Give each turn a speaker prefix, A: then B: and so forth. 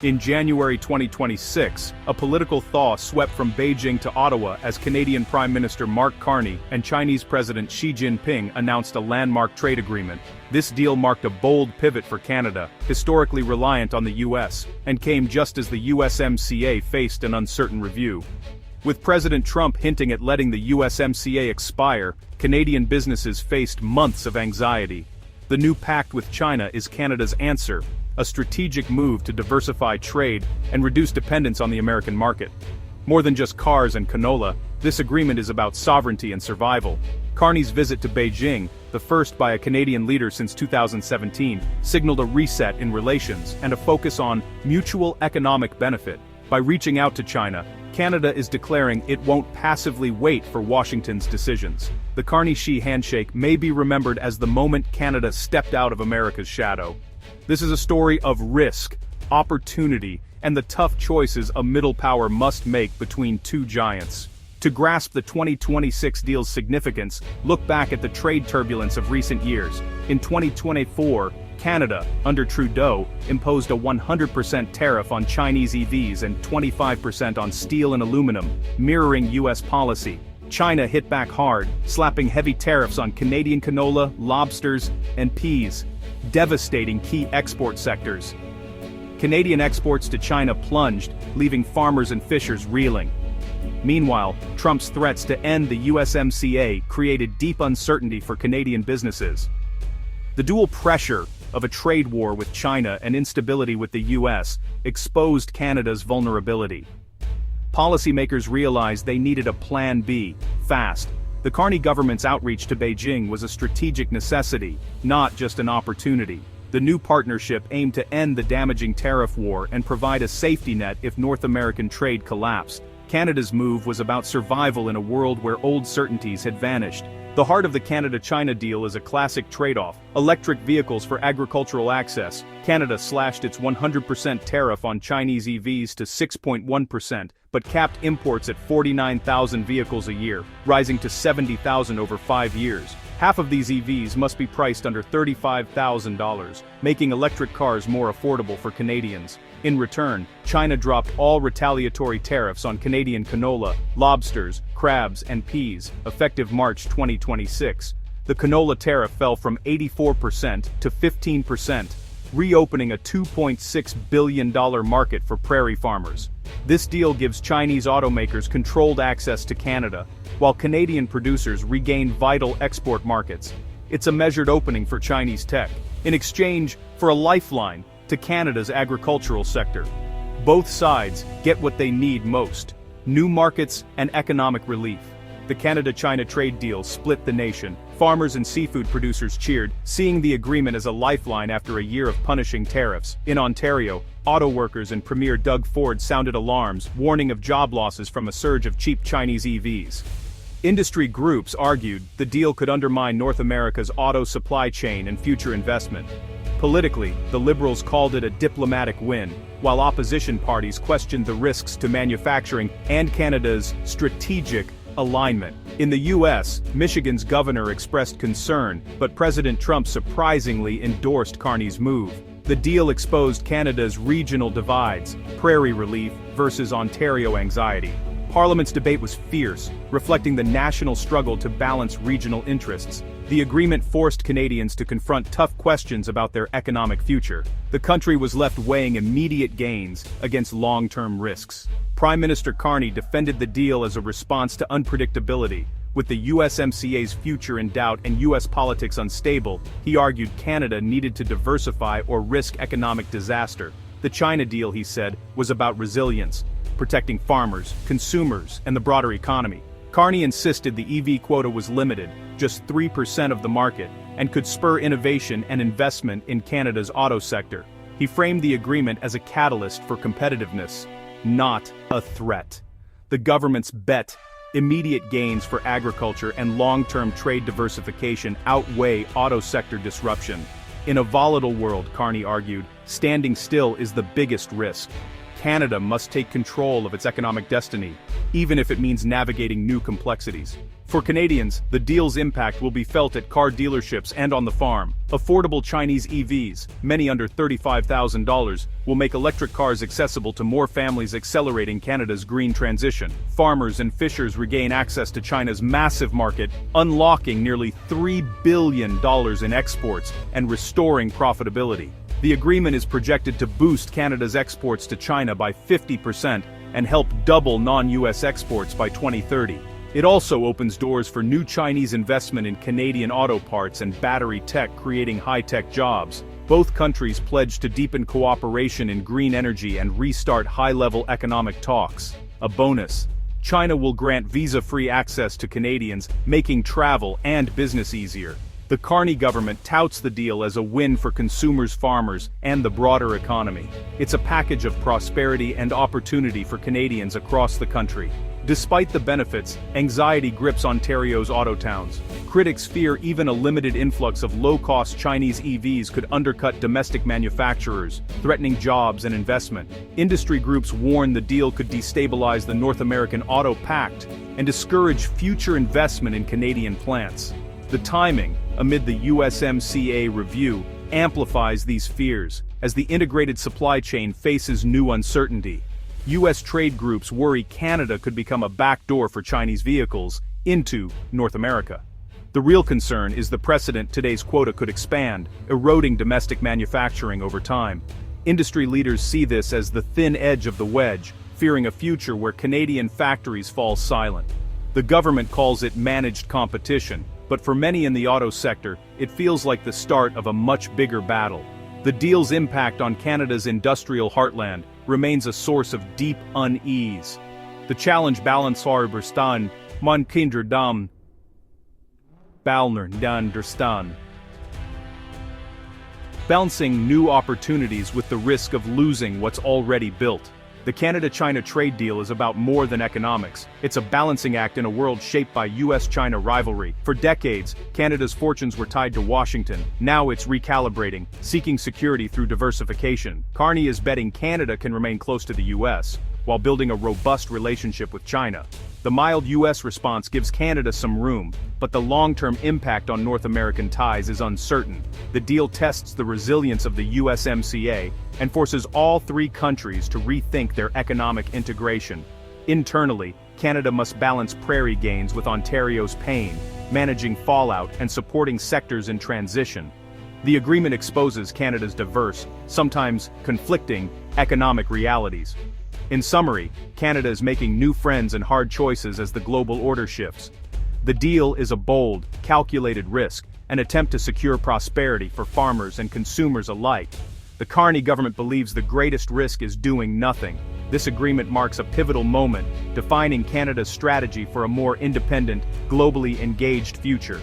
A: In January 2026, a political thaw swept from Beijing to Ottawa as Canadian Prime Minister Mark Carney and Chinese President Xi Jinping announced a landmark trade agreement. This deal marked a bold pivot for Canada, historically reliant on the U.S., and came just as the USMCA faced an uncertain review. With President Trump hinting at letting the USMCA expire, Canadian businesses faced months of anxiety. The new pact with China is Canada's answer, a strategic move to diversify trade and reduce dependence on the American market. More than just cars and canola, this agreement is about sovereignty and survival. Carney's visit to Beijing, the first by a Canadian leader since 2017, signaled a reset in relations and a focus on mutual economic benefit. By reaching out to China, Canada is declaring it won't passively wait for Washington's decisions. The Carney-Xi handshake may be remembered as the moment Canada stepped out of America's shadow. This is a story of risk, opportunity, and the tough choices a middle power must make between two giants. To grasp the 2026 deal's significance, look back at the trade turbulence of recent years. In 2024, Canada, under Trudeau, imposed a 100% tariff on Chinese EVs and 25% on steel and aluminum, mirroring U.S. policy. China hit back hard, slapping heavy tariffs on Canadian canola, lobsters, and peas, devastating key export sectors. Canadian exports to China plunged, leaving farmers and fishers reeling. Meanwhile, Trump's threats to end the USMCA created deep uncertainty for Canadian businesses. The dual pressure of a trade war with China and instability with the US exposed Canada's vulnerability. Policymakers realized they needed a plan B, fast. The Carney government's outreach to Beijing was a strategic necessity, not just an opportunity. The new partnership aimed to end the damaging tariff war and provide a safety net if North American trade collapsed. Canada's move was about survival in a world where old certainties had vanished. The heart of the Canada-China deal is a classic trade-off: electric vehicles for agricultural access. Canada slashed its 100% tariff on Chinese EVs to 6.1%, but capped imports at 49,000 vehicles a year, rising to 70,000 over 5 years. Half of these EVs must be priced under $35,000, making electric cars more affordable for Canadians. In return, China dropped all retaliatory tariffs on Canadian canola, lobsters, crabs, and peas, effective March 2026. The canola tariff fell from 84% to 15%, reopening a $2.6 billion market for prairie farmers. This deal gives Chinese automakers controlled access to Canada, while Canadian producers regain vital export markets. It's a measured opening for Chinese tech, in exchange for a lifeline to Canada's agricultural sector. Both sides get what they need most: new markets and economic relief. The Canada-China trade deal split the nation. Farmers and seafood producers cheered, seeing the agreement as a lifeline after a year of punishing tariffs. In Ontario, auto workers and Premier Doug Ford sounded alarms, warning of job losses from a surge of cheap Chinese EVs. Industry groups argued the deal could undermine North America's auto supply chain and future investment. Politically, the Liberals called it a diplomatic win, while opposition parties questioned the risks to manufacturing and Canada's strategic alignment. In the U.S., Michigan's governor expressed concern, but President Trump surprisingly endorsed Carney's move. The deal exposed Canada's regional divides: prairie relief versus Ontario anxiety. Parliament's debate was fierce, reflecting the national struggle to balance regional interests. The agreement forced Canadians to confront tough questions about their economic future. The country was left weighing immediate gains against long-term risks. Prime Minister Carney defended the deal as a response to unpredictability. With the USMCA's future in doubt and U.S. politics unstable, he argued Canada needed to diversify or risk economic disaster. The China deal, he said, was about resilience, protecting farmers, consumers, and the broader economy. Carney insisted the EV quota was limited, just 3% of the market, and could spur innovation and investment in Canada's auto sector. He framed the agreement as a catalyst for competitiveness, not a threat. The government's bet: immediate gains for agriculture and long-term trade diversification outweigh auto sector disruption. In a volatile world, Carney argued, standing still is the biggest risk. Canada must take control of its economic destiny, even if it means navigating new complexities. For Canadians, the deal's impact will be felt at car dealerships and on the farm. Affordable Chinese EVs, many under $35,000, will make electric cars accessible to more families, accelerating Canada's green transition. Farmers and fishers regain access to China's massive market, unlocking nearly $3 billion in exports and restoring profitability. The agreement is projected to boost Canada's exports to China by 50% and help double non-US exports by 2030. It also opens doors for new Chinese investment in Canadian auto parts and battery tech, creating high-tech jobs. Both countries pledge to deepen cooperation in green energy and restart high-level economic talks. A bonus: China will grant visa-free access to Canadians, making travel and business easier. The Carney government touts the deal as a win for consumers, farmers, and the broader economy. It's a package of prosperity and opportunity for Canadians across the country. Despite the benefits, anxiety grips Ontario's auto towns. Critics fear even a limited influx of low-cost Chinese EVs could undercut domestic manufacturers, threatening jobs and investment. Industry groups warn the deal could destabilize the North American Auto Pact and discourage future investment in Canadian plants. The timing, amid the USMCA review, amplifies these fears, as the integrated supply chain faces new uncertainty. U.S. trade groups worry Canada could become a backdoor for Chinese vehicles into North America. The real concern is the precedent today's quota could expand, eroding domestic manufacturing over time. Industry leaders see this as the thin edge of the wedge, fearing a future where Canadian factories fall silent. The government calls it managed competition, but for many in the auto sector, it feels like the start of a much bigger battle. The deal's impact on Canada's industrial heartland remains a source of deep unease. The challenge balancearbestaan, man kinderdam, balnerdanderstaan. Balancing new opportunities with the risk of losing what's already built. The Canada-China trade deal is about more than economics. It's a balancing act in a world shaped by US-China rivalry. For decades, Canada's fortunes were tied to Washington. Now it's recalibrating, seeking security through diversification. Carney is betting Canada can remain close to the US, while building a robust relationship with China. The mild US response gives Canada some room, but the long-term impact on North American ties is uncertain. The deal tests the resilience of the USMCA and forces all three countries to rethink their economic integration. Internally, Canada must balance prairie gains with Ontario's pain, managing fallout and supporting sectors in transition. The agreement exposes Canada's diverse, sometimes conflicting, economic realities. In summary, Canada is making new friends and hard choices as the global order shifts. The deal is a bold, calculated risk, an attempt to secure prosperity for farmers and consumers alike. The Carney government believes the greatest risk is doing nothing. This agreement marks a pivotal moment, defining Canada's strategy for a more independent, globally engaged future.